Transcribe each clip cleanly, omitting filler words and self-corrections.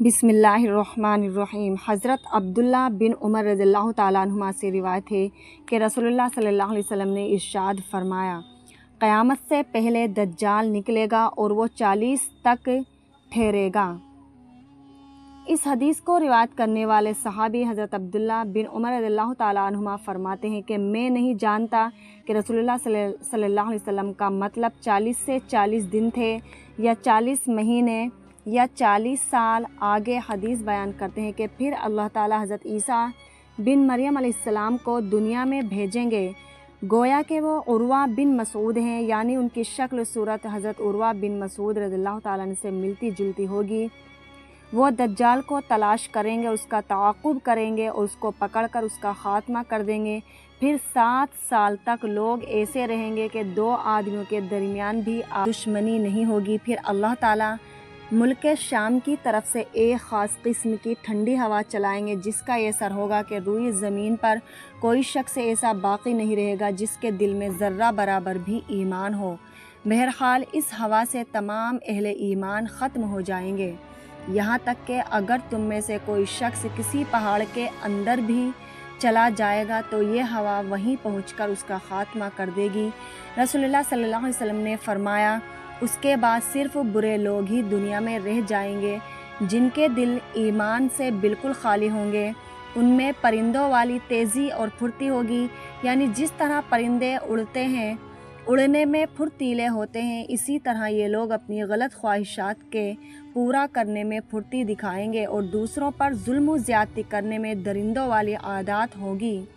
बिस्मिल्लाहिर्रहमानिर्रहीम। हज़रत अब्दुल्ला बिन उमर रज़ियल्लाहु ताला अन्हुमा से रिवायत है कि रसूलुल्लाह सल्लल्लाहु अलैहि वसल्लम ने इरशाद फरमाया, क़यामत से पहले दज्जाल निकलेगा और वो 40 तक ठहरेगा। इस हदीस को रिवायत करने वाले सहाबी हज़रत अब्दुल्ला बिन उमर रज़ियल्लाहु ताला अन्हुमा फरमाते हैं कि मैं नहीं जानता कि रसूलुल्लाह सल्लल्लाहु अलैहि वसल्लम का मतलब 40 से 40 दिन थे या 40 महीने या 40 साल। आगे हदीस बयान करते हैं कि फिर अल्लाह ताला हज़रत ईसा बिन मरियम अलैहिस्सलाम को दुनिया में भेजेंगे। गोया कि वो उर्वा बिन मसूद हैं, यानी उनकी शक्ल सूरत हज़रत उर्वा बिन मसूद रज़ियल्लाहु ताला अन्हु से मिलती जुलती होगी। वो दज्जाल को तलाश करेंगे, उसका ताक़ुब करेंगे और उसको पकड़कर उसका ख़ात्मा कर देंगे। फिर 7 साल तक लोग ऐसे रहेंगे कि 2 आदमियों के दरमियान भी दुश्मनी नहीं होगी। फिर अल्लाह ताला मुल्क शाम की तरफ से एक ख़ास किस्म की ठंडी हवा चलाएंगे, जिसका ये असर होगा कि रूई ज़मीन पर कोई शख्स ऐसा बाकी नहीं रहेगा जिसके दिल में ज़र्रा बराबर भी ईमान हो। बहरहाल इस हवा से तमाम अहले ईमान ख़त्म हो जाएंगे, यहाँ तक कि अगर तुम में से कोई शख्स किसी पहाड़ के अंदर भी चला जाएगा तो ये हवा वहीं पहुंचकर उसका ख़ात्मा कर देगी। रसूलुल्लाह सल्लल्लाहु अलैहि वसल्लम ने फरमाया, उसके बाद सिर्फ बुरे लोग ही दुनिया में रह जाएंगे जिनके दिल ईमान से बिल्कुल खाली होंगे। उनमें परिंदों वाली तेज़ी और फुर्ती होगी, यानी जिस तरह परिंदे उड़ते हैं, उड़ने में फुर्तीले होते हैं, इसी तरह ये लोग अपनी गलत ख्वाहिशात के पूरा करने में फुर्ती दिखाएंगे और दूसरों पर जुल्म व ज़्यादती करने में दरिंदों वाली आदत होगी।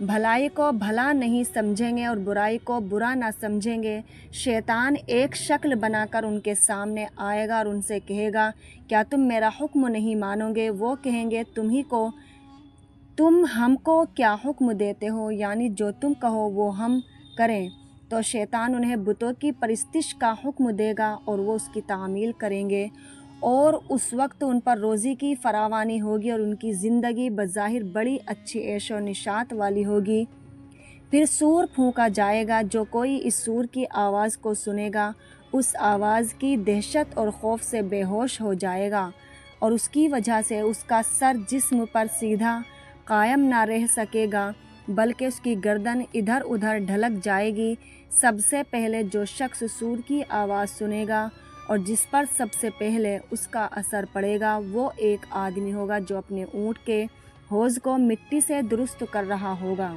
भलाई को भला नहीं समझेंगे और बुराई को बुरा ना समझेंगे। शैतान एक शक्ल बनाकर उनके सामने आएगा और उनसे कहेगा, क्या तुम मेरा हुक्म नहीं मानोगे? वो कहेंगे, तुम हमको क्या हुक्म देते हो, यानी जो तुम कहो वो हम करें। तो शैतान उन्हें बुतों की परस्तिश का हुक्म देगा और वो उसकी तामील करेंगे और उस वक्त उन पर रोज़ी की फरावानी होगी और उनकी ज़िंदगी बज़ाहिर बड़ी अच्छी ऐशो निशात वाली होगी। फिर सूर फूंका जाएगा। जो कोई इस सूर की आवाज़ को सुनेगा उस आवाज़ की दहशत और खौफ से बेहोश हो जाएगा और उसकी वजह से उसका सर जिस्म पर सीधा कायम ना रह सकेगा, बल्कि उसकी गर्दन इधर उधर ढलक जाएगी। सबसे पहले जो शख्स सूर की आवाज़ सुनेगा और जिस पर सबसे पहले उसका असर पड़ेगा वो एक आदमी होगा जो अपने ऊँट के हौज़ को मिट्टी से दुरुस्त कर रहा होगा।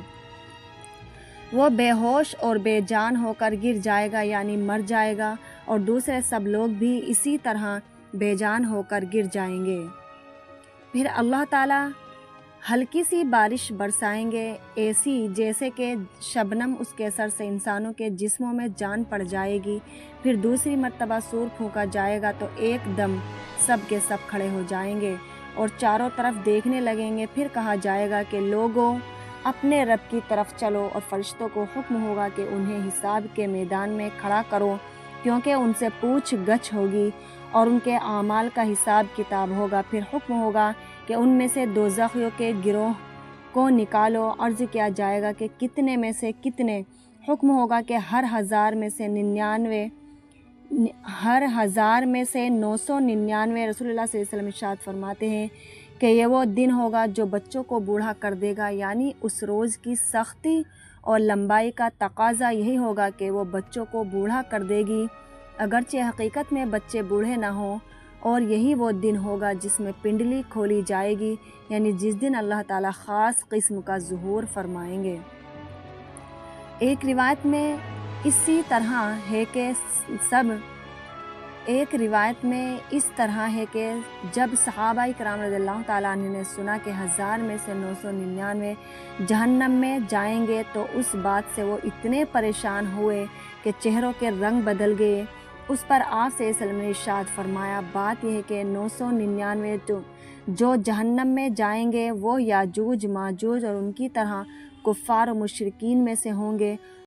वो बेहोश और बेजान होकर गिर जाएगा, यानी मर जाएगा, और दूसरे सब लोग भी इसी तरह बेजान होकर गिर जाएंगे। फिर अल्लाह ताला हल्की सी बारिश बरसाएंगे, ऐसी जैसे कि शबनम, उसके असर से इंसानों के जिस्मों में जान पड़ जाएगी। फिर दूसरी मर्तबा सूर फूंका जाएगा तो एकदम सब के सब खड़े हो जाएंगे और चारों तरफ देखने लगेंगे। फिर कहा जाएगा कि लोगों, अपने रब की तरफ चलो, और फरिश्तों को हुक्म होगा कि उन्हें हिसाब के मैदान में खड़ा करो, क्योंकि उनसे पूछ गछ होगी और उनके आमाल का हिसाब किताब होगा। फिर हुक्म होगा कि उनमें से दोज़खियों के गिरोह को निकालो। अर्ज़ किया जाएगा कि कितने में से कितने? हुक्म होगा कि हर हज़ार में से 999। रसूलुल्लाह सल्लल्लाहु अलैहि वसल्लम इरशाद फरमाते हैं कि ये वो दिन होगा जो बच्चों को बूढ़ा कर देगा, यानी उस रोज़ की सख्ती और लंबाई का तकाजा यही होगा कि वो बच्चों को बूढ़ा कर देगी, अगरचे हकीकत में बच्चे बूढ़े ना हों। और यही वो दिन होगा जिसमें पिंडली खोली जाएगी, यानी जिस दिन अल्लाह ताला ख़ास किस्म का ज़ुहूर फरमाएंगे। एक रिवायत में इस तरह है कि जब सहाबा इकराम रज़ियल्लाहु ताला अन्हुम ने सुना कि 1000 में से 999 जहन्नम में जाएंगे तो उस बात से वो इतने परेशान हुए कि चेहरों के रंग बदल गए। उस पर आप सल्लल्लाहु अलैहि वसल्लम ने इरशाद फरमाया, बात यह है कि 999 जो जहन्नम में जाएंगे वो याजूज माजूज और उनकी तरह कुफ़ार और मुशरिकीन में से होंगे।